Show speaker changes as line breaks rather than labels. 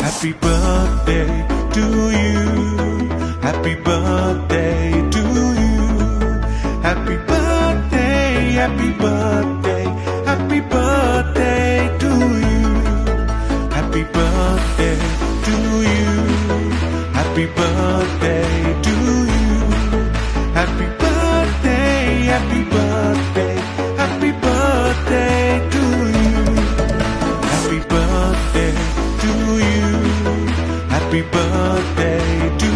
Happy birthday to you. Happy birthday to you. Happy birthday, happy birthday, happy birthday to you. Happy birthday to you. Happy birthday to you. Happy birthday, happy birthday, happy birthday to you. Happy birthday to you. Happy birthday to